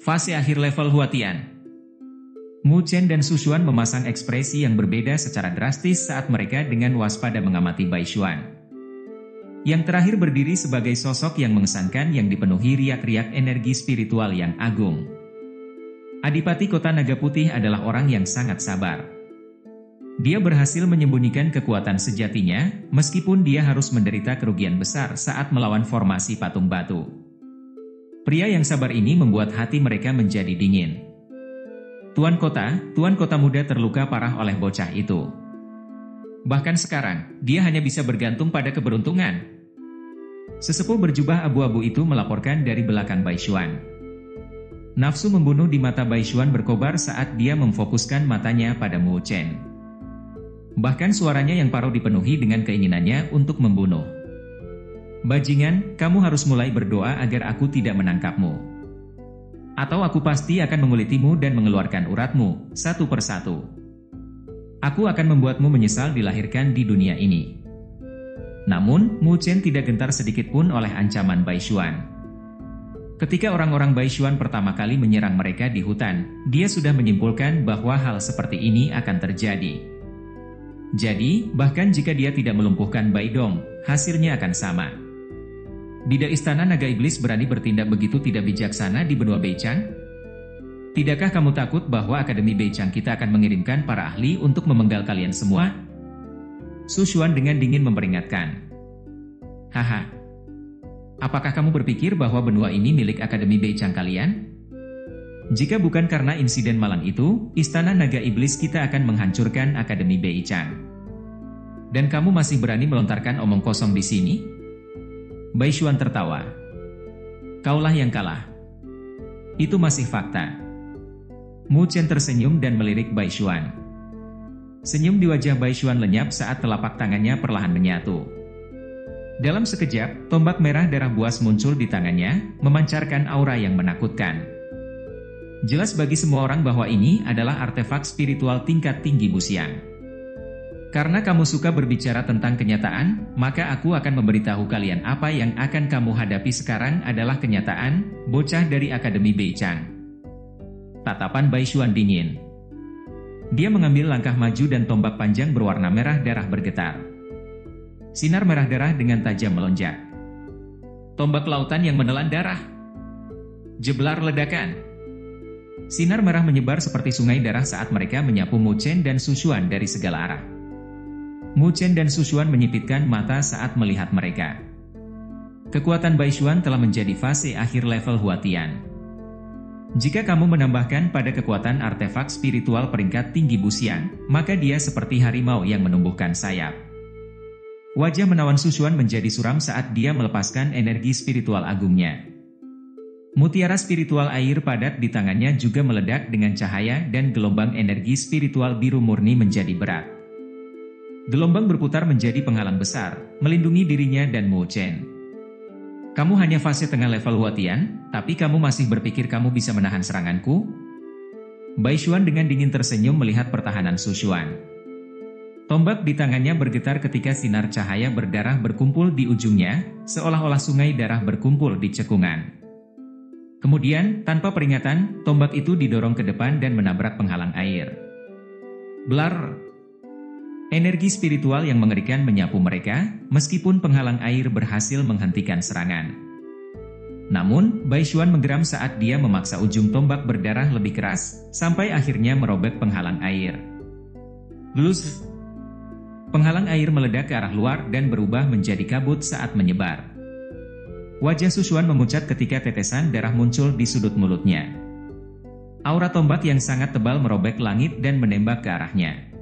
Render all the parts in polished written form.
Fase akhir level Huatian. Mu Chen dan Su Xuan memasang ekspresi yang berbeda secara drastis saat mereka dengan waspada mengamati Bai Xuan. Yang terakhir berdiri sebagai sosok yang mengesankan yang dipenuhi riak-riak energi spiritual yang agung. Adipati Kota Naga Putih adalah orang yang sangat sabar. Dia berhasil menyembunyikan kekuatan sejatinya, meskipun dia harus menderita kerugian besar saat melawan formasi patung batu. Pria yang sabar ini membuat hati mereka menjadi dingin. Tuan Kota muda terluka parah oleh bocah itu. Bahkan sekarang, dia hanya bisa bergantung pada keberuntungan. Sesepuh berjubah abu-abu itu melaporkan dari belakang Bai Xuan. Nafsu membunuh di mata Bai Xuan berkobar saat dia memfokuskan matanya pada Mu Chen. Bahkan suaranya yang paruh dipenuhi dengan keinginannya untuk membunuh. Bajingan, kamu harus mulai berdoa agar aku tidak menangkapmu. Atau aku pasti akan mengulitimu dan mengeluarkan uratmu, satu persatu. Aku akan membuatmu menyesal dilahirkan di dunia ini. Namun, Mu Chen tidak gentar sedikitpun oleh ancaman Bai Xuan. Ketika orang-orang Bai Xuan pertama kali menyerang mereka di hutan, dia sudah menyimpulkan bahwa hal seperti ini akan terjadi. Jadi, bahkan jika dia tidak melumpuhkan Bai Dong, hasilnya akan sama. Tidak Istana Naga Iblis berani bertindak begitu tidak bijaksana di benua Beichang? Tidakkah kamu takut bahwa Akademi Beichang kita akan mengirimkan para ahli untuk memenggal kalian semua? Su Xuan dengan dingin memperingatkan. Haha. Apakah kamu berpikir bahwa benua ini milik Akademi Beichang kalian? Jika bukan karena insiden malang itu, Istana Naga Iblis kita akan menghancurkan Akademi Beichang. Dan kamu masih berani melontarkan omong kosong di sini? Bai Xuan tertawa. Kaulah yang kalah. Itu masih fakta. Mu Chen tersenyum dan melirik Bai Xuan. Senyum di wajah Bai Xuan lenyap saat telapak tangannya perlahan menyatu. Dalam sekejap, tombak merah darah buas muncul di tangannya, memancarkan aura yang menakutkan. Jelas bagi semua orang bahwa ini adalah artefak spiritual tingkat tinggi Buxiang. Karena kamu suka berbicara tentang kenyataan, maka aku akan memberitahu kalian apa yang akan kamu hadapi sekarang adalah kenyataan, bocah dari Akademi Beichang. Tatapan Bai Xuan dingin. Dia mengambil langkah maju dan tombak panjang berwarna merah darah bergetar. Sinar merah darah dengan tajam melonjak. Tombak lautan yang menelan darah. Jeblar ledakan. Sinar merah menyebar seperti sungai darah saat mereka menyapu Mu Chen dan Su Xuan dari segala arah. Mu Chen dan Su Xuan menyipitkan mata saat melihat mereka. Kekuatan Bai Xuan telah menjadi fase akhir level Huatian. Jika kamu menambahkan pada kekuatan artefak spiritual peringkat tinggi Buxiang, maka dia seperti harimau yang menumbuhkan sayap. Wajah menawan Su Xuan menjadi suram saat dia melepaskan energi spiritual agungnya. Mutiara spiritual air padat di tangannya juga meledak dengan cahaya dan gelombang energi spiritual biru murni menjadi berat. Gelombang berputar menjadi penghalang besar, melindungi dirinya dan Mu Chen. Kamu hanya fase tengah level Huatian, tapi kamu masih berpikir kamu bisa menahan seranganku? Bai Xuan dengan dingin tersenyum melihat pertahanan Su Xuan. Tombak di tangannya bergetar ketika sinar cahaya berdarah berkumpul di ujungnya, seolah-olah sungai darah berkumpul di cekungan. Kemudian, tanpa peringatan, tombak itu didorong ke depan dan menabrak penghalang air. Blar! Energi spiritual yang mengerikan menyapu mereka, meskipun penghalang air berhasil menghentikan serangan. Namun, Bai Xuan menggeram saat dia memaksa ujung tombak berdarah lebih keras, sampai akhirnya merobek penghalang air. Glus! Penghalang air meledak ke arah luar dan berubah menjadi kabut saat menyebar. Wajah Su Xuan memucat ketika tetesan darah muncul di sudut mulutnya. Aura tombak yang sangat tebal merobek langit dan menembak ke arahnya.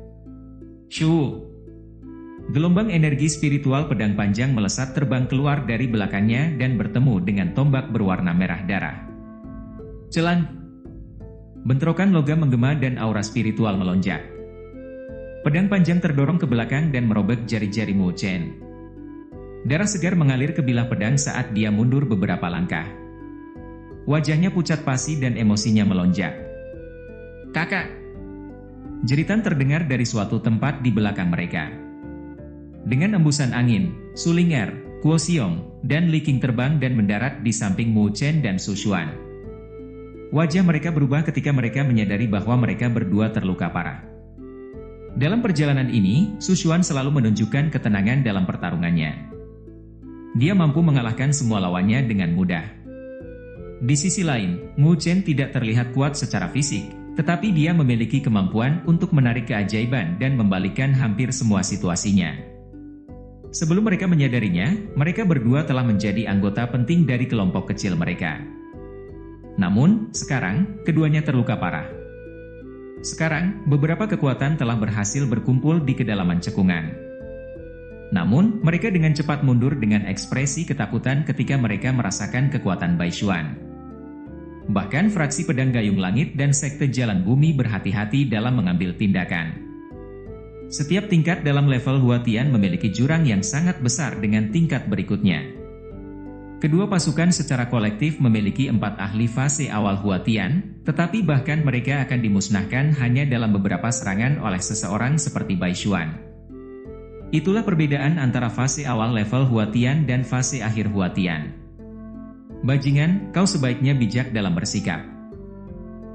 Shu! Gelombang energi spiritual pedang panjang melesat terbang keluar dari belakangnya dan bertemu dengan tombak berwarna merah darah. Celan! Bentrokan logam menggema dan aura spiritual melonjak. Pedang panjang terdorong ke belakang dan merobek jari-jari Mu Chen. Darah segar mengalir ke bilah pedang saat dia mundur beberapa langkah. Wajahnya pucat pasi dan emosinya melonjak. Kakak! Jeritan terdengar dari suatu tempat di belakang mereka. Dengan embusan angin, Su Ling'er, Guo Xiong, dan Li Qing terbang dan mendarat di samping Mu Chen dan Su Xuan. Wajah mereka berubah ketika mereka menyadari bahwa mereka berdua terluka parah. Dalam perjalanan ini, Su Xuan selalu menunjukkan ketenangan dalam pertarungannya. Dia mampu mengalahkan semua lawannya dengan mudah. Di sisi lain, Mu Chen tidak terlihat kuat secara fisik, tetapi dia memiliki kemampuan untuk menarik keajaiban dan membalikkan hampir semua situasinya. Sebelum mereka menyadarinya, mereka berdua telah menjadi anggota penting dari kelompok kecil mereka. Namun, sekarang, keduanya terluka parah. Sekarang, beberapa kekuatan telah berhasil berkumpul di kedalaman cekungan. Namun, mereka dengan cepat mundur dengan ekspresi ketakutan ketika mereka merasakan kekuatan Baishuan. Bahkan fraksi Pedang Gayung Langit dan Sekte Jalan Bumi berhati-hati dalam mengambil tindakan. Setiap tingkat dalam level Huatian memiliki jurang yang sangat besar dengan tingkat berikutnya. Kedua pasukan secara kolektif memiliki 4 ahli fase awal Huatian, tetapi bahkan mereka akan dimusnahkan hanya dalam beberapa serangan oleh seseorang seperti Baishuan. Itulah perbedaan antara fase awal level Huatian dan fase akhir Huatian. Bajingan, kau sebaiknya bijak dalam bersikap.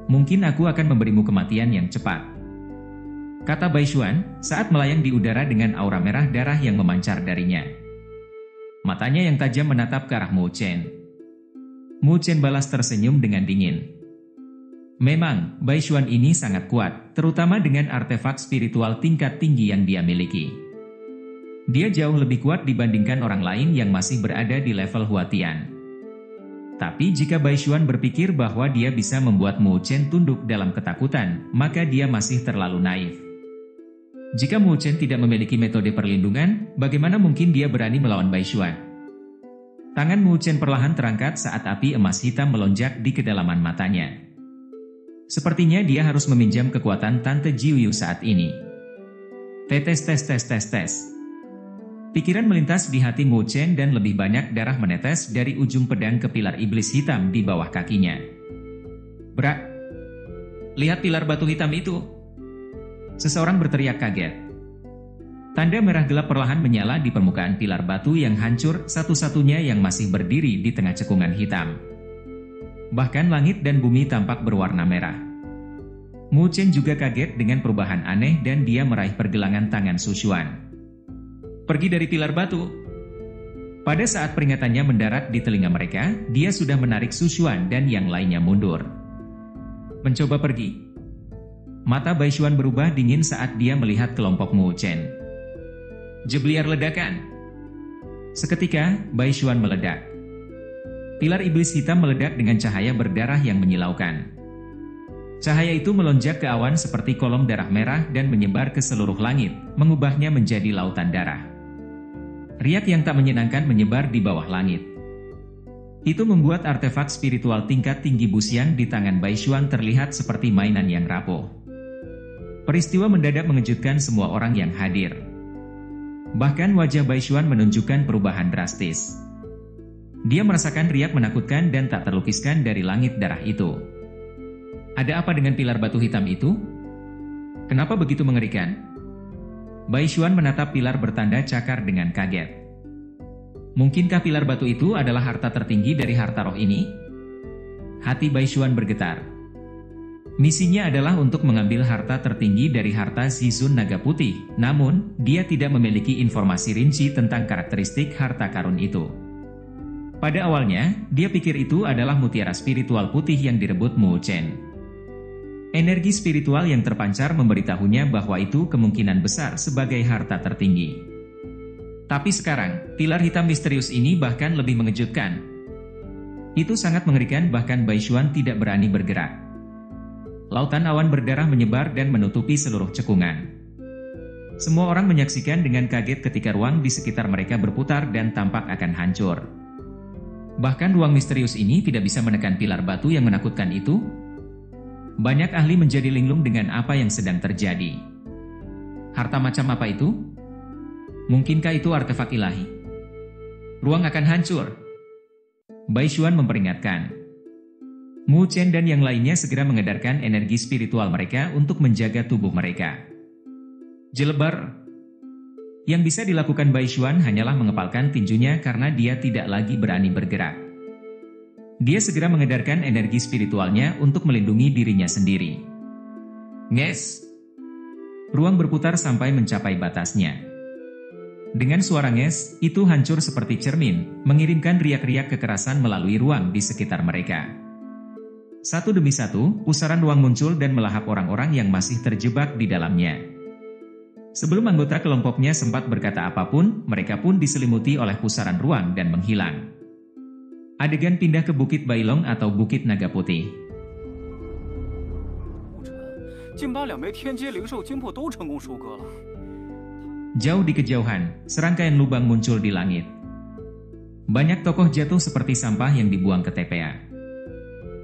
Mungkin aku akan memberimu kematian yang cepat, kata Baishuan saat melayang di udara dengan aura merah darah yang memancar darinya. Matanya yang tajam menatap ke arah Mu Chen. Mu Chen balas tersenyum dengan dingin. Memang, Baishuan ini sangat kuat, terutama dengan artefak spiritual tingkat tinggi yang dia miliki. Dia jauh lebih kuat dibandingkan orang lain yang masih berada di level Huatian. Tapi jika Baishuan berpikir bahwa dia bisa membuat Mu Chen tunduk dalam ketakutan, maka dia masih terlalu naif. Jika Mu Chen tidak memiliki metode perlindungan, bagaimana mungkin dia berani melawan Baishuan? Tangan Mu Chen perlahan terangkat saat api emas hitam melonjak di kedalaman matanya. Sepertinya dia harus meminjam kekuatan Tante Jiuyu saat ini. Tes. Pikiran melintas di hati Mu Chen dan lebih banyak darah menetes dari ujung pedang ke pilar iblis hitam di bawah kakinya. Brak! Lihat pilar batu hitam itu! Seseorang berteriak kaget. Tanda merah gelap perlahan menyala di permukaan pilar batu yang hancur, satu-satunya yang masih berdiri di tengah cekungan hitam. Bahkan langit dan bumi tampak berwarna merah. Mu Chen juga kaget dengan perubahan aneh dan dia meraih pergelangan tangan Su Xuan. Pergi dari pilar batu. Pada saat peringatannya mendarat di telinga mereka, dia sudah menarik Su Xuan dan yang lainnya mundur. Mencoba pergi. Mata Baishuan berubah dingin saat dia melihat kelompok Mu Chen. Jebliar ledakan. Seketika, Baishuan meledak. Pilar iblis hitam meledak dengan cahaya berdarah yang menyilaukan. Cahaya itu melonjak ke awan seperti kolom darah merah dan menyebar ke seluruh langit, mengubahnya menjadi lautan darah. Riak yang tak menyenangkan menyebar di bawah langit. Itu membuat artefak spiritual tingkat tinggi Buxiang di tangan Baishuan terlihat seperti mainan yang rapuh. Peristiwa mendadak mengejutkan semua orang yang hadir. Bahkan wajah Baishuan menunjukkan perubahan drastis. Dia merasakan riak menakutkan dan tak terlukiskan dari langit darah itu. Ada apa dengan pilar batu hitam itu? Kenapa begitu mengerikan? Baishuan menatap pilar bertanda cakar dengan kaget. Mungkinkah pilar batu itu adalah harta tertinggi dari harta roh ini? Hati Baishuan bergetar. Misinya adalah untuk mengambil harta tertinggi dari harta Zizun Naga Putih, namun, dia tidak memiliki informasi rinci tentang karakteristik harta karun itu. Pada awalnya, dia pikir itu adalah mutiara spiritual putih yang direbut Mu Chen. Energi spiritual yang terpancar memberitahunya bahwa itu kemungkinan besar sebagai harta tertinggi. Tapi sekarang, pilar hitam misterius ini bahkan lebih mengejutkan. Itu sangat mengerikan, bahkan Baishuan tidak berani bergerak. Lautan awan berdarah menyebar dan menutupi seluruh cekungan. Semua orang menyaksikan dengan kaget ketika ruang di sekitar mereka berputar dan tampak akan hancur. Bahkan ruang misterius ini tidak bisa menekan pilar batu yang menakutkan itu. Banyak ahli menjadi linglung dengan apa yang sedang terjadi. Harta macam apa itu? Mungkinkah itu artefak ilahi? Ruang akan hancur. Baishuan memperingatkan. Mu Chen dan yang lainnya segera mengedarkan energi spiritual mereka untuk menjaga tubuh mereka. Jelebar. Yang bisa dilakukan Baishuan hanyalah mengepalkan tinjunya karena dia tidak lagi berani bergerak. Dia segera mengedarkan energi spiritualnya untuk melindungi dirinya sendiri. Nges! Ruang berputar sampai mencapai batasnya. Dengan suara nges, itu hancur seperti cermin, mengirimkan riak-riak kekerasan melalui ruang di sekitar mereka. Satu demi satu, pusaran ruang muncul dan melahap orang-orang yang masih terjebak di dalamnya. Sebelum anggota kelompoknya sempat berkata apapun, mereka pun diselimuti oleh pusaran ruang dan menghilang. Adegan pindah ke Bukit Bailong atau Bukit Naga Putih. Jauh di kejauhan, serangkaian lubang muncul di langit. Banyak tokoh jatuh seperti sampah yang dibuang ke TPA.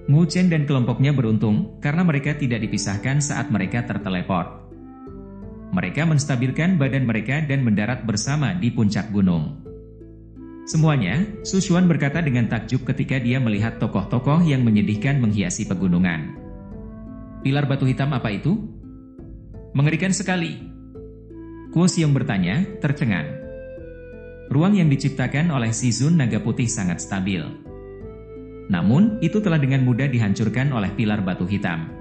Mu Chen dan kelompoknya beruntung karena mereka tidak dipisahkan saat mereka terteleport. Mereka menstabilkan badan mereka dan mendarat bersama di puncak gunung. Semuanya, Su Xuan berkata dengan takjub ketika dia melihat tokoh-tokoh yang menyedihkan menghiasi pegunungan. Pilar batu hitam apa itu? Mengerikan sekali. Kuo Xiong bertanya, tercengang. Ruang yang diciptakan oleh Si Zun Naga Putih sangat stabil. Namun, itu telah dengan mudah dihancurkan oleh pilar batu hitam.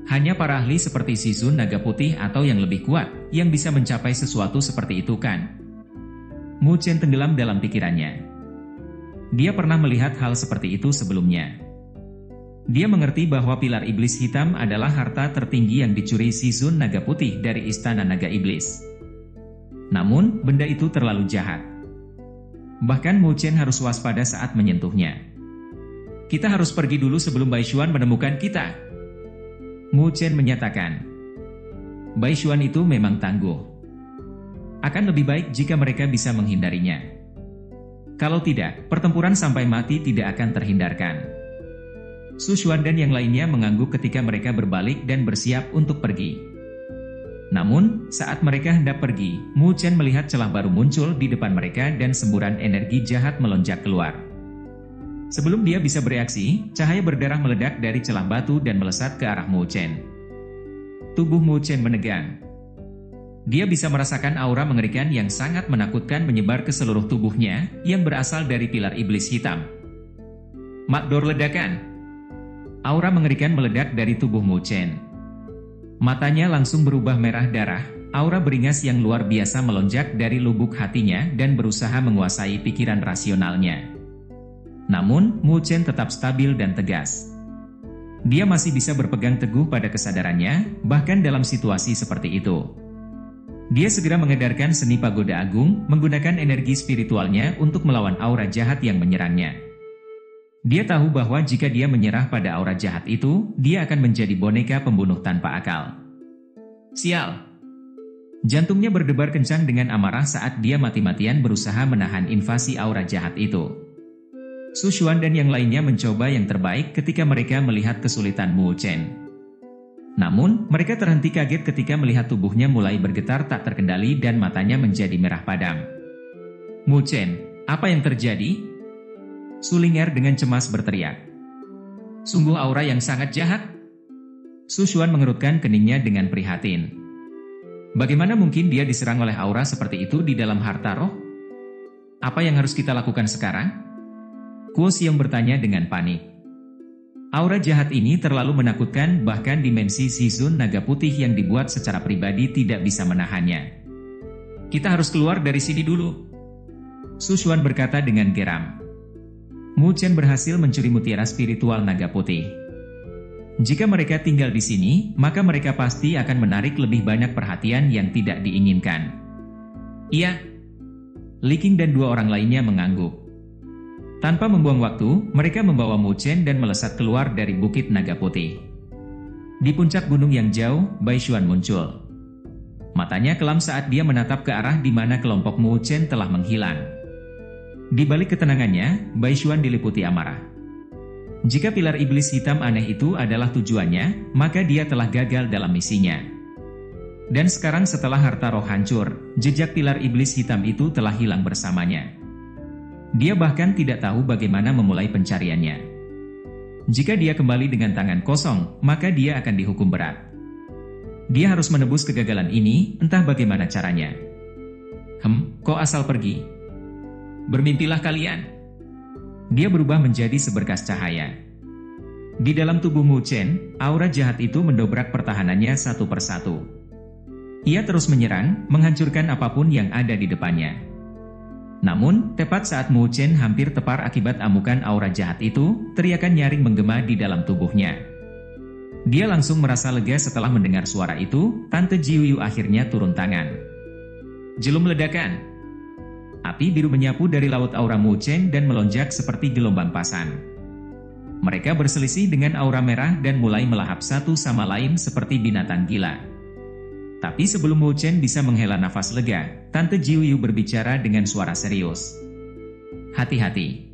Hanya para ahli seperti Si Zun Naga Putih atau yang lebih kuat, yang bisa mencapai sesuatu seperti itu kan? Mu Chen tenggelam dalam pikirannya. Dia pernah melihat hal seperti itu sebelumnya. Dia mengerti bahwa pilar iblis hitam adalah harta tertinggi yang dicuri Si Zun Naga Putih dari Istana Naga Iblis. Namun, benda itu terlalu jahat. Bahkan Mu Chen harus waspada saat menyentuhnya. Kita harus pergi dulu sebelum Bai Xuan menemukan kita. Mu Chen menyatakan. Bai Xuan itu memang tangguh. Akan lebih baik jika mereka bisa menghindarinya. Kalau tidak, pertempuran sampai mati tidak akan terhindarkan. Su Xuan dan yang lainnya mengangguk ketika mereka berbalik dan bersiap untuk pergi. Namun, saat mereka hendak pergi, Mu Chen melihat celah baru muncul di depan mereka dan semburan energi jahat melonjak keluar. Sebelum dia bisa bereaksi, cahaya berdarah meledak dari celah batu dan melesat ke arah Mu Chen. Tubuh Mu Chen menegang. Dia bisa merasakan aura mengerikan yang sangat menakutkan menyebar ke seluruh tubuhnya, yang berasal dari pilar iblis hitam. Makdor ledakan. Aura mengerikan meledak dari tubuh Mu Chen. Matanya langsung berubah merah darah, aura beringas yang luar biasa melonjak dari lubuk hatinya dan berusaha menguasai pikiran rasionalnya. Namun, Mu Chen tetap stabil dan tegas. Dia masih bisa berpegang teguh pada kesadarannya, bahkan dalam situasi seperti itu. Dia segera mengedarkan seni pagoda agung, menggunakan energi spiritualnya untuk melawan aura jahat yang menyerangnya. Dia tahu bahwa jika dia menyerah pada aura jahat itu, dia akan menjadi boneka pembunuh tanpa akal. Sial! Jantungnya berdebar kencang dengan amarah saat dia mati-matian berusaha menahan invasi aura jahat itu. Su Xuan dan yang lainnya mencoba yang terbaik ketika mereka melihat kesulitan Mu Chen. Namun, mereka terhenti kaget ketika melihat tubuhnya mulai bergetar tak terkendali dan matanya menjadi merah padam. Mu Chen, apa yang terjadi? Su Ling'er dengan cemas berteriak. Sungguh aura yang sangat jahat. Su Xuan mengerutkan keningnya dengan prihatin. Bagaimana mungkin dia diserang oleh aura seperti itu di dalam harta roh? Apa yang harus kita lakukan sekarang? Kuo Xiong bertanya dengan panik. Aura jahat ini terlalu menakutkan, bahkan dimensi Si Zun Naga Putih yang dibuat secara pribadi tidak bisa menahannya. Kita harus keluar dari sini dulu. Su Xuan berkata dengan geram. Mu Chen berhasil mencuri mutiara spiritual Naga Putih. Jika mereka tinggal di sini, maka mereka pasti akan menarik lebih banyak perhatian yang tidak diinginkan. Iya. Li Qing dan dua orang lainnya mengangguk. Tanpa membuang waktu, mereka membawa Mu Chen dan melesat keluar dari Bukit Naga Putih. Di puncak gunung yang jauh, Bai Xuan muncul. Matanya kelam saat dia menatap ke arah di mana kelompok Mu Chen telah menghilang. Di balik ketenangannya, Bai Xuan diliputi amarah. Jika pilar iblis hitam aneh itu adalah tujuannya, maka dia telah gagal dalam misinya. Dan sekarang setelah harta roh hancur, jejak pilar iblis hitam itu telah hilang bersamanya. Dia bahkan tidak tahu bagaimana memulai pencariannya. Jika dia kembali dengan tangan kosong, maka dia akan dihukum berat. Dia harus menebus kegagalan ini, entah bagaimana caranya. Kok asal pergi? Bermimpilah kalian. dia berubah menjadi seberkas cahaya. Di dalam tubuh Mu Chen, aura jahat itu mendobrak pertahanannya satu persatu. Ia terus menyerang, menghancurkan apapun yang ada di depannya. Namun, tepat saat Mu Chen hampir tepar akibat amukan aura jahat itu, teriakan nyaring menggema di dalam tubuhnya. Dia langsung merasa lega setelah mendengar suara itu. Tante Jiuyu akhirnya turun tangan. Jelum ledakan. Api biru menyapu dari laut aura Mu Chen dan melonjak seperti gelombang pasan. Mereka berselisih dengan aura merah dan mulai melahap satu sama lain seperti binatang gila. Tapi sebelum Mu Chen bisa menghela nafas lega, Tante Jiuyu berbicara dengan suara serius. Hati-hati.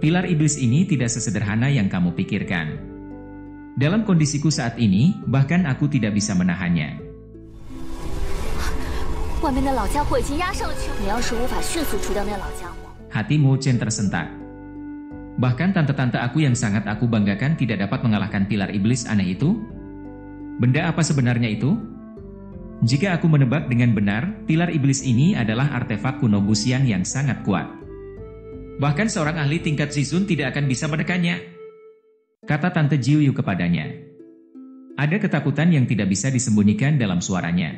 Pilar iblis ini tidak sesederhana yang kamu pikirkan. Dalam kondisiku saat ini, bahkan aku tidak bisa menahannya. Hati Mu Chen tersentak. Bahkan tante-tante aku yang sangat aku banggakan tidak dapat mengalahkan pilar iblis aneh itu? Benda apa sebenarnya itu? Jika aku menebak dengan benar, pilar iblis ini adalah artefak kuno Buxiang yang sangat kuat. Bahkan seorang ahli tingkat Shizun tidak akan bisa menekannya, kata Tante Jiuyu kepadanya. Ada ketakutan yang tidak bisa disembunyikan dalam suaranya.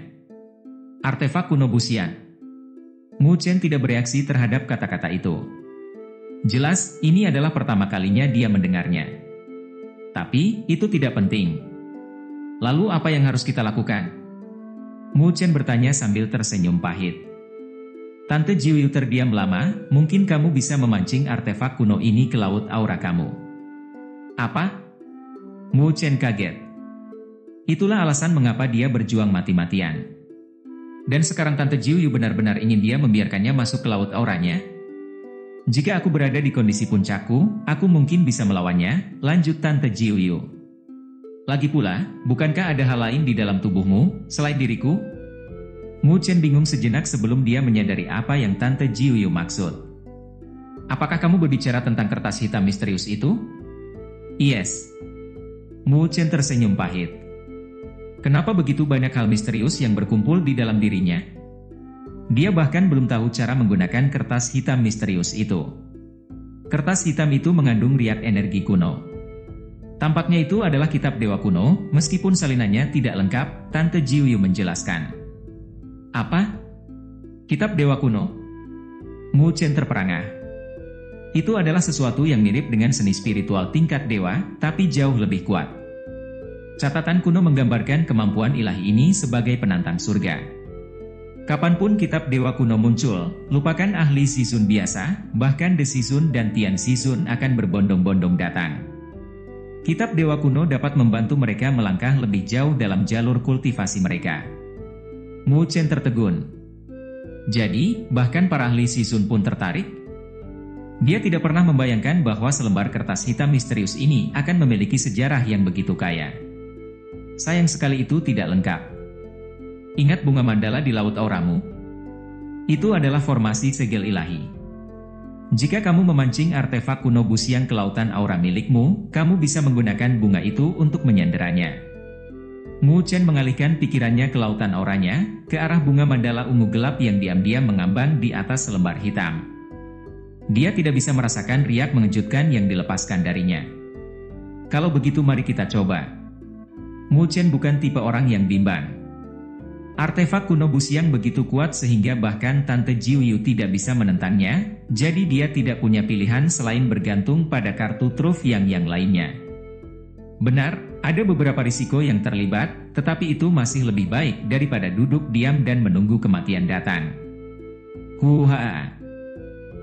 Artefak kuno Buxiang. Mu Chen tidak bereaksi terhadap kata-kata itu. Jelas, ini adalah pertama kalinya dia mendengarnya. Tapi, itu tidak penting. Lalu apa yang harus kita lakukan? Mu Chen bertanya sambil tersenyum pahit. Tante Jiuyu terdiam lama. Mungkin kamu bisa memancing artefak kuno ini ke laut aura kamu. Apa? Mu Chen kaget. Itulah alasan mengapa dia berjuang mati-matian. Dan sekarang Tante Jiuyu benar-benar ingin dia membiarkannya masuk ke laut auranya? Jika aku berada di kondisi puncakku, aku mungkin bisa melawannya, lanjut Tante Jiuyu. Lagi pula, bukankah ada hal lain di dalam tubuhmu, selain diriku? Mu Chen bingung sejenak sebelum dia menyadari apa yang Tante Jiuyu maksud. Apakah kamu berbicara tentang kertas hitam misterius itu? Yes. Mu Chen tersenyum pahit. Kenapa begitu banyak hal misterius yang berkumpul di dalam dirinya? Dia bahkan belum tahu cara menggunakan kertas hitam misterius itu. Kertas hitam itu mengandung riak energi kuno. Tampaknya itu adalah kitab dewa kuno, meskipun salinannya tidak lengkap, Tante Jiuyu menjelaskan. Apa? Kitab dewa kuno? Mu Chen terperangah. Itu adalah sesuatu yang mirip dengan seni spiritual tingkat dewa, tapi jauh lebih kuat. Catatan kuno menggambarkan kemampuan ilahi ini sebagai penantang surga. Kapanpun kitab dewa kuno muncul, lupakan ahli Shizun biasa, bahkan The Shizun dan Tian Shizun akan berbondong-bondong datang. Kitab dewa kuno dapat membantu mereka melangkah lebih jauh dalam jalur kultivasi mereka. Mu Chen tertegun. Jadi, bahkan para ahli Shizun pun tertarik? Dia tidak pernah membayangkan bahwa selembar kertas hitam misterius ini akan memiliki sejarah yang begitu kaya. Sayang sekali itu tidak lengkap. Ingat bunga mandala di laut auramu? Itu adalah formasi segel ilahi. Jika kamu memancing artefak kuno Buxiang ke lautan aura milikmu, kamu bisa menggunakan bunga itu untuk menyanderanya. Mu Chen mengalihkan pikirannya ke lautan auranya, ke arah bunga mandala ungu gelap yang diam-diam mengambang di atas selembar hitam. Dia tidak bisa merasakan riak mengejutkan yang dilepaskan darinya. Kalau begitu mari kita coba. Mu Chen bukan tipe orang yang bimbang. Artefak kuno Buxiang begitu kuat sehingga bahkan Tante Jiuyu tidak bisa menentangnya, jadi dia tidak punya pilihan selain bergantung pada kartu truf yang lainnya. Benar, ada beberapa risiko yang terlibat, tetapi itu masih lebih baik daripada duduk diam dan menunggu kematian datang. Huha.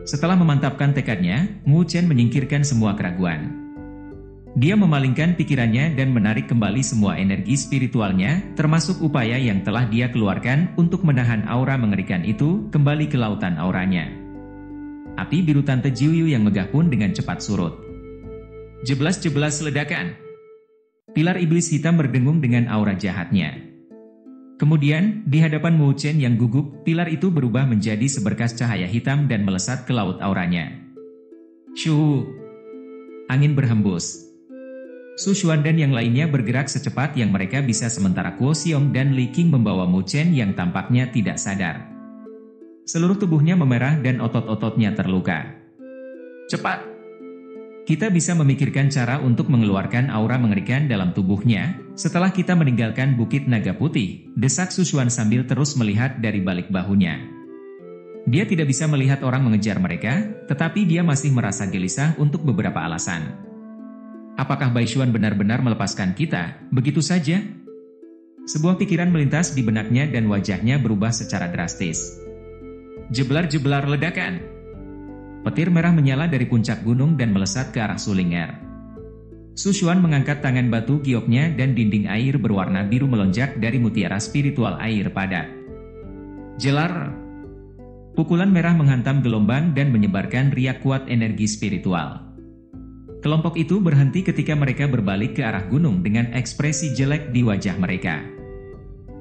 Setelah memantapkan tekadnya, Mu Chen menyingkirkan semua keraguan. Dia memalingkan pikirannya dan menarik kembali semua energi spiritualnya, termasuk upaya yang telah dia keluarkan untuk menahan aura mengerikan itu kembali ke lautan auranya. Api biru Tante Jiuyu yang megah pun dengan cepat surut. Jeblas-jeblas ledakan. Pilar iblis hitam berdengung dengan aura jahatnya. Kemudian, di hadapan Mu Chen yang gugup, pilar itu berubah menjadi seberkas cahaya hitam dan melesat ke laut auranya. Shoo! Angin berhembus. Su Xuan dan yang lainnya bergerak secepat yang mereka bisa sementara Guo Xiong dan Li Qing membawa Mu Chen yang tampaknya tidak sadar. Seluruh tubuhnya memerah dan otot-ototnya terluka. Cepat! Kita bisa memikirkan cara untuk mengeluarkan aura mengerikan dalam tubuhnya, setelah kita meninggalkan Bukit Naga Putih, desak Sushuan sambil terus melihat dari balik bahunya. Dia tidak bisa melihat orang mengejar mereka, tetapi dia masih merasa gelisah untuk beberapa alasan. Apakah Baishuan benar-benar melepaskan kita, begitu saja? Sebuah pikiran melintas di benaknya dan wajahnya berubah secara drastis. Jeblar-jeblar ledakan. Petir merah menyala dari puncak gunung dan melesat ke arah Sulinger. Sushuan mengangkat tangan batu gioknya dan dinding air berwarna biru melonjak dari mutiara spiritual air padat. Jelar! Pukulan merah menghantam gelombang dan menyebarkan riak kuat energi spiritual. Kelompok itu berhenti ketika mereka berbalik ke arah gunung dengan ekspresi jelek di wajah mereka.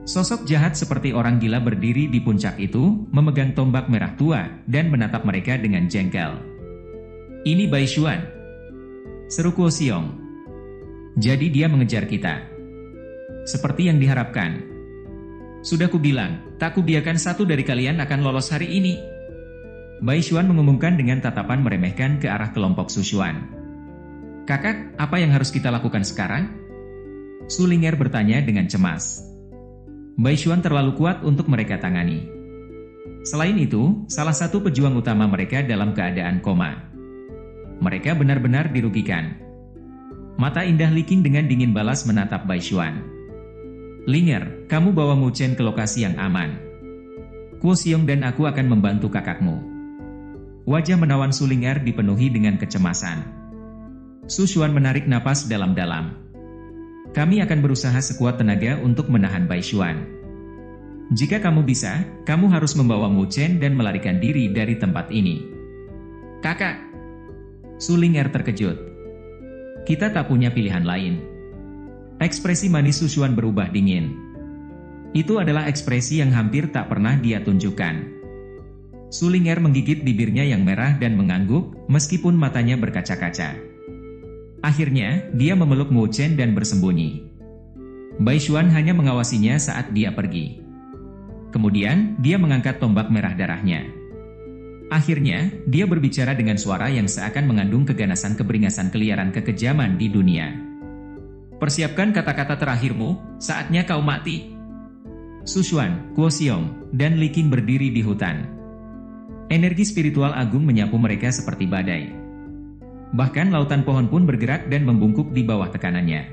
Sosok jahat seperti orang gila berdiri di puncak itu, memegang tombak merah tua, dan menatap mereka dengan jengkel. Ini Baishuan, seru Kuo Xiong. Jadi dia mengejar kita. Seperti yang diharapkan. Sudah kubilang, tak kubiarkan satu dari kalian akan lolos hari ini. Baishuan mengumumkan dengan tatapan meremehkan ke arah kelompok Sushuan. Kakak, apa yang harus kita lakukan sekarang? Sulinger bertanya dengan cemas. Baishuan terlalu kuat untuk mereka tangani. Selain itu, salah satu pejuang utama mereka dalam keadaan koma. Mereka benar-benar dirugikan. Mata indah Li Qing dengan dingin balas menatap Baishuan. Linger, kamu bawa Mu Chen ke lokasi yang aman. Kuo Xiong dan aku akan membantu kakakmu. Wajah menawan Sulinger dipenuhi dengan kecemasan. Sushuan menarik napas dalam-dalam. Kami akan berusaha sekuat tenaga untuk menahan Baishuan. Jika kamu bisa, kamu harus membawa Mu Chen dan melarikan diri dari tempat ini. Kakak! Sulinger terkejut. Kita tak punya pilihan lain. Ekspresi manis Sushuan berubah dingin. Itu adalah ekspresi yang hampir tak pernah dia tunjukkan. Sulinger menggigit bibirnya yang merah dan mengangguk, meskipun matanya berkaca-kaca. Akhirnya, dia memeluk Mu Chen dan bersembunyi. Baishuan hanya mengawasinya saat dia pergi. Kemudian, dia mengangkat tombak merah darahnya. Akhirnya, dia berbicara dengan suara yang seakan mengandung keganasan keberingasan keliaran kekejaman di dunia. Persiapkan kata-kata terakhirmu, saatnya kau mati. Sushuan, Kuo Xiong, dan Li Qing berdiri di hutan. Energi spiritual agung menyapu mereka seperti badai. Bahkan lautan pohon pun bergerak dan membungkuk di bawah tekanannya.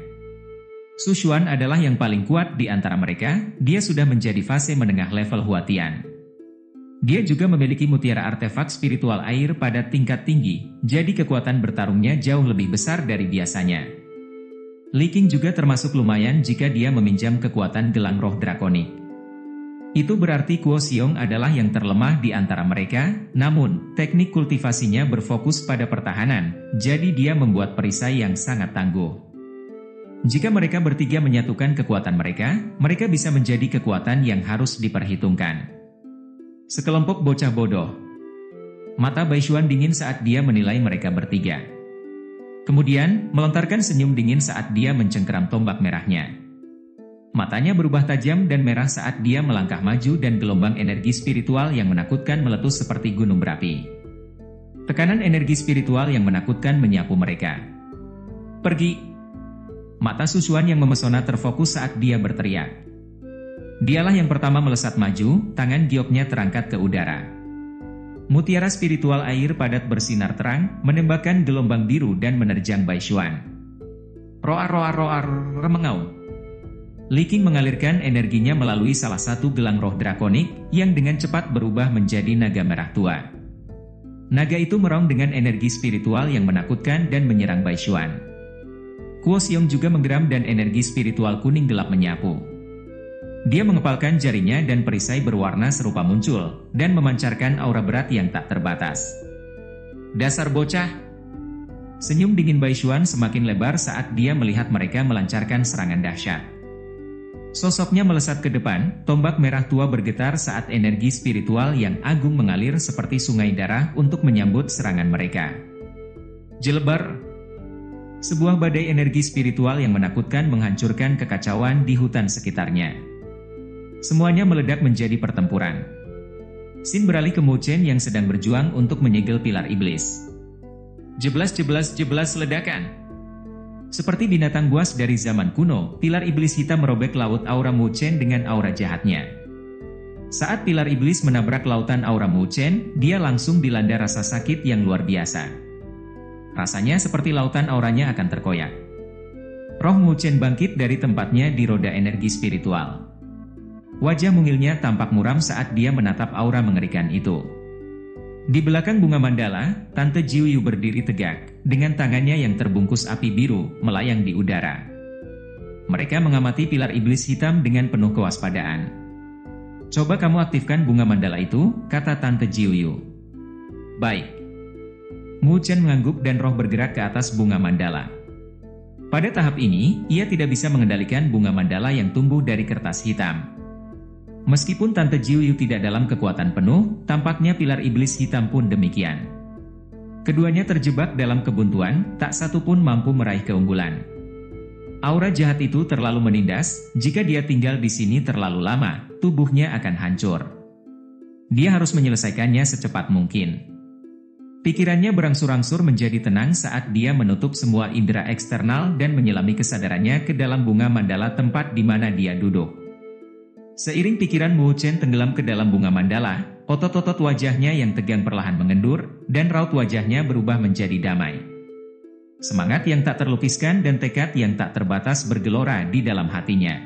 Sushuan adalah yang paling kuat di antara mereka, dia sudah menjadi fase menengah level Huatian. Dia juga memiliki mutiara artefak spiritual air pada tingkat tinggi, jadi kekuatan bertarungnya jauh lebih besar dari biasanya. Li Qing juga termasuk lumayan jika dia meminjam kekuatan gelang roh drakonik. Itu berarti Kuo Xiong adalah yang terlemah di antara mereka, namun, teknik kultivasinya berfokus pada pertahanan, jadi dia membuat perisai yang sangat tangguh. Jika mereka bertiga menyatukan kekuatan mereka, mereka bisa menjadi kekuatan yang harus diperhitungkan. Sekelompok bocah bodoh. Mata Baishuan dingin saat dia menilai mereka bertiga. Kemudian, melontarkan senyum dingin saat dia mencengkeram tombak merahnya. Matanya berubah tajam dan merah saat dia melangkah maju dan gelombang energi spiritual yang menakutkan meletus seperti gunung berapi. Tekanan energi spiritual yang menakutkan menyapu mereka. Pergi! Mata Sushuan yang memesona terfokus saat dia berteriak. Dialah yang pertama melesat maju, tangan gioknya terangkat ke udara. Mutiara spiritual air padat bersinar terang, menembakkan gelombang biru dan menerjang Baishuan. Roar remengau. Li Qing mengalirkan energinya melalui salah satu gelang roh drakonik, yang dengan cepat berubah menjadi naga merah tua. Naga itu merong dengan energi spiritual yang menakutkan dan menyerang Baishuan. Kuo Xiong juga menggeram dan energi spiritual kuning gelap menyapu. Dia mengepalkan jarinya dan perisai berwarna serupa muncul, dan memancarkan aura berat yang tak terbatas. Dasar bocah! Senyum dingin Baishuan semakin lebar saat dia melihat mereka melancarkan serangan dahsyat. Sosoknya melesat ke depan, tombak merah tua bergetar saat energi spiritual yang agung mengalir seperti sungai darah untuk menyambut serangan mereka. Jelebar! Sebuah badai energi spiritual yang menakutkan menghancurkan kekacauan di hutan sekitarnya. Semuanya meledak menjadi pertempuran. Xin beralih ke Mu Chen yang sedang berjuang untuk menyegel pilar iblis. Jeblas ledakan. Seperti binatang buas dari zaman kuno, pilar iblis hitam merobek laut aura Mu Chen dengan aura jahatnya. Saat pilar iblis menabrak lautan aura Mu Chen, dia langsung dilanda rasa sakit yang luar biasa. Rasanya seperti lautan auranya akan terkoyak. Roh Mu Chen bangkit dari tempatnya di roda energi spiritual. Wajah mungilnya tampak muram saat dia menatap aura mengerikan itu. Di belakang bunga mandala, Tante Jiuyu berdiri tegak, dengan tangannya yang terbungkus api biru, melayang di udara. Mereka mengamati pilar iblis hitam dengan penuh kewaspadaan. "Coba kamu aktifkan bunga mandala itu," kata Tante Jiuyu. "Baik." Mu Chen mengangguk dan roh bergerak ke atas bunga mandala. Pada tahap ini, ia tidak bisa mengendalikan bunga mandala yang tumbuh dari kertas hitam. Meskipun Tante Jiuyu tidak dalam kekuatan penuh, tampaknya pilar iblis hitam pun demikian. Keduanya terjebak dalam kebuntuan, tak satu pun mampu meraih keunggulan. Aura jahat itu terlalu menindas, jika dia tinggal di sini terlalu lama, tubuhnya akan hancur. Dia harus menyelesaikannya secepat mungkin. Pikirannya berangsur-angsur menjadi tenang saat dia menutup semua indera eksternal dan menyelami kesadarannya ke dalam bunga mandala tempat di mana dia duduk. Seiring pikiran Mu Chen tenggelam ke dalam bunga mandala, otot-otot wajahnya yang tegang perlahan mengendur, dan raut wajahnya berubah menjadi damai. Semangat yang tak terlukiskan dan tekad yang tak terbatas bergelora di dalam hatinya.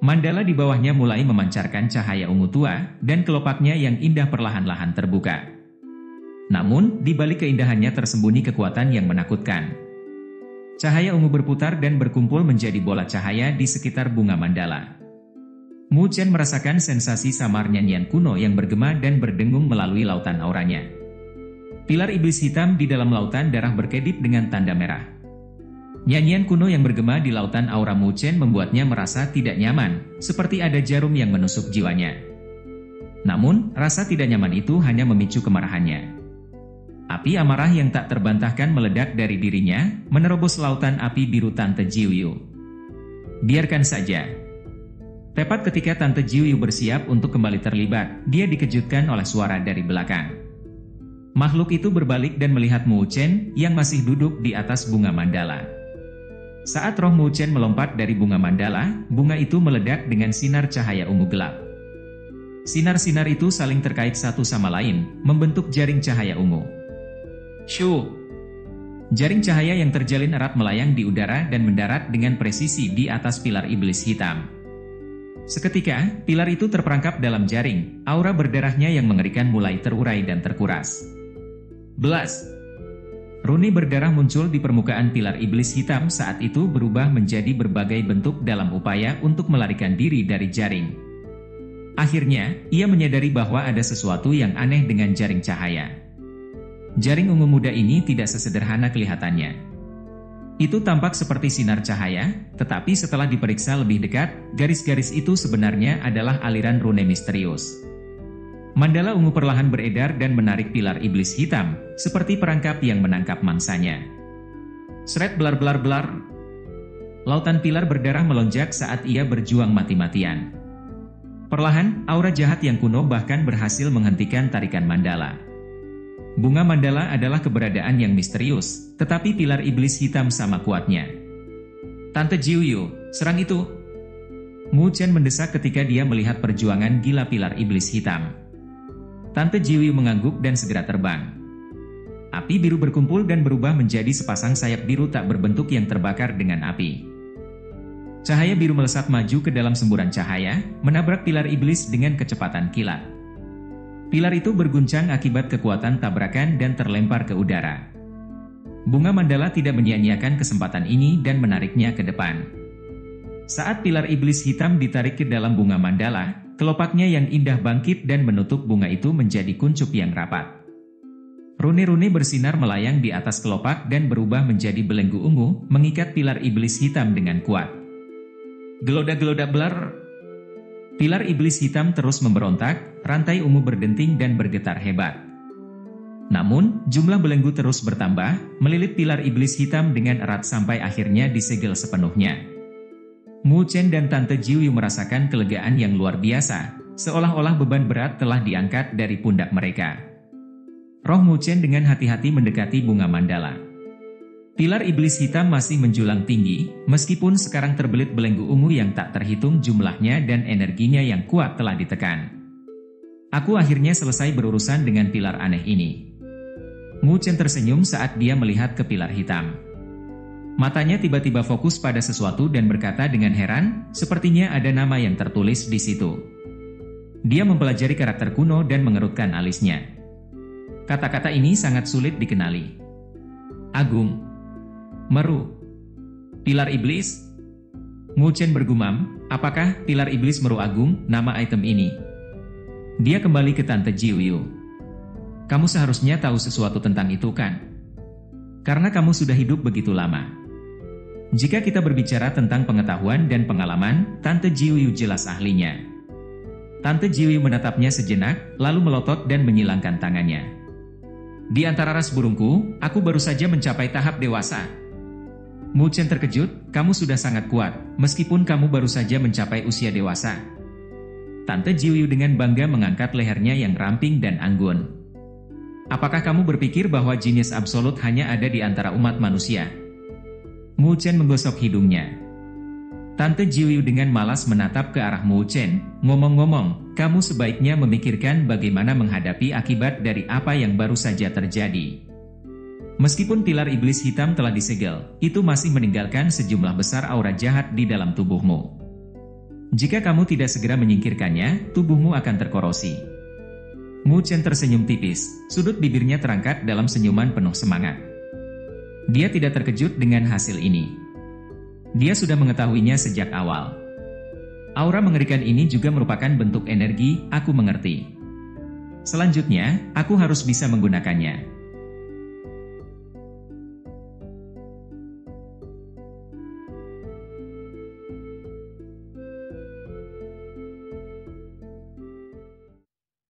Mandala di bawahnya mulai memancarkan cahaya ungu tua, dan kelopaknya yang indah perlahan-lahan terbuka. Namun, di balik keindahannya tersembunyi kekuatan yang menakutkan. Cahaya ungu berputar dan berkumpul menjadi bola cahaya di sekitar bunga mandala. Mu Chen merasakan sensasi samar nyanyian kuno yang bergema dan berdengung melalui lautan auranya. Pilar iblis hitam di dalam lautan darah berkedip dengan tanda merah. Nyanyian kuno yang bergema di lautan aura Mu Chen membuatnya merasa tidak nyaman, seperti ada jarum yang menusuk jiwanya. Namun, rasa tidak nyaman itu hanya memicu kemarahannya. Api amarah yang tak terbantahkan meledak dari dirinya, menerobos lautan api biru Tante Jiuyu. Biarkan saja. Tepat ketika Tante Jiuyu bersiap untuk kembali terlibat, dia dikejutkan oleh suara dari belakang. Makhluk itu berbalik dan melihat Mu Chen yang masih duduk di atas bunga mandala. Saat roh Mu Chen melompat dari bunga mandala, bunga itu meledak dengan sinar cahaya ungu gelap. Sinar-sinar itu saling terkait satu sama lain, membentuk jaring cahaya ungu. Shoo! Jaring cahaya yang terjalin erat melayang di udara dan mendarat dengan presisi di atas pilar iblis hitam. Seketika, pilar itu terperangkap dalam jaring, aura berdarahnya yang mengerikan mulai terurai dan terkuras. Belas. Runi berdarah muncul di permukaan pilar iblis hitam saat itu berubah menjadi berbagai bentuk dalam upaya untuk melarikan diri dari jaring. Akhirnya, ia menyadari bahwa ada sesuatu yang aneh dengan jaring cahaya. Jaring ungu muda ini tidak sesederhana kelihatannya. Itu tampak seperti sinar cahaya, tetapi setelah diperiksa lebih dekat, garis-garis itu sebenarnya adalah aliran rune misterius. Mandala ungu perlahan beredar dan menarik pilar iblis hitam, seperti perangkap yang menangkap mangsanya. Seret belar-belar-belar. Lautan pilar berdarah melonjak saat ia berjuang mati-matian. Perlahan, aura jahat yang kuno bahkan berhasil menghentikan tarikan mandala. Bunga mandala adalah keberadaan yang misterius, tetapi pilar iblis hitam sama kuatnya. Tante Jiuyu, serang itu! Mu Chen mendesak ketika dia melihat perjuangan gila pilar iblis hitam. Tante Jiuyu mengangguk dan segera terbang. Api biru berkumpul dan berubah menjadi sepasang sayap biru tak berbentuk yang terbakar dengan api. Cahaya biru melesat maju ke dalam semburan cahaya, menabrak pilar iblis dengan kecepatan kilat. Pilar itu berguncang akibat kekuatan tabrakan dan terlempar ke udara. Bunga mandala tidak menyia-nyiakan kesempatan ini dan menariknya ke depan. Saat pilar iblis hitam ditarik ke dalam bunga mandala, kelopaknya yang indah bangkit dan menutup bunga itu menjadi kuncup yang rapat. Rune-rune bersinar melayang di atas kelopak dan berubah menjadi belenggu ungu, mengikat pilar iblis hitam dengan kuat. Gelodak-gelodak belar. Pilar iblis hitam terus memberontak, rantai ungu berdenting dan bergetar hebat. Namun, jumlah belenggu terus bertambah, melilit pilar iblis hitam dengan erat sampai akhirnya disegel sepenuhnya. Mu Chen dan Tante Jiuyu merasakan kelegaan yang luar biasa, seolah-olah beban berat telah diangkat dari pundak mereka. Roh Mu Chen dengan hati-hati mendekati bunga mandala. Pilar iblis hitam masih menjulang tinggi, meskipun sekarang terbelit belenggu ungu yang tak terhitung jumlahnya dan energinya yang kuat telah ditekan. Aku akhirnya selesai berurusan dengan pilar aneh ini. Mu Chen tersenyum saat dia melihat ke pilar hitam. Matanya tiba-tiba fokus pada sesuatu dan berkata dengan heran, sepertinya ada nama yang tertulis di situ. Dia mempelajari karakter kuno dan mengerutkan alisnya. Kata-kata ini sangat sulit dikenali. Agung. Meru. Pilar iblis? Mu Chen bergumam, apakah pilar iblis Meru Agung nama item ini? Dia kembali ke Tante Jiuyu. Kamu seharusnya tahu sesuatu tentang itu kan? Karena kamu sudah hidup begitu lama. Jika kita berbicara tentang pengetahuan dan pengalaman, Tante Jiuyu jelas ahlinya. Tante Jiuyu menatapnya sejenak, lalu melotot dan menyilangkan tangannya. Di antara ras burungku, aku baru saja mencapai tahap dewasa. Mu Chen terkejut, kamu sudah sangat kuat, meskipun kamu baru saja mencapai usia dewasa. Tante Jiuyu dengan bangga mengangkat lehernya yang ramping dan anggun. Apakah kamu berpikir bahwa jenius absolut hanya ada di antara umat manusia? Mu Chen menggosok hidungnya. Tante Jiuyu dengan malas menatap ke arah Mu Chen, ngomong-ngomong, kamu sebaiknya memikirkan bagaimana menghadapi akibat dari apa yang baru saja terjadi. Meskipun pilar iblis hitam telah disegel, itu masih meninggalkan sejumlah besar aura jahat di dalam tubuhmu. Jika kamu tidak segera menyingkirkannya, tubuhmu akan terkorosi. Mu Chen tersenyum tipis, sudut bibirnya terangkat dalam senyuman penuh semangat. Dia tidak terkejut dengan hasil ini. Dia sudah mengetahuinya sejak awal. Aura mengerikan ini juga merupakan bentuk energi, aku mengerti. Selanjutnya, aku harus bisa menggunakannya.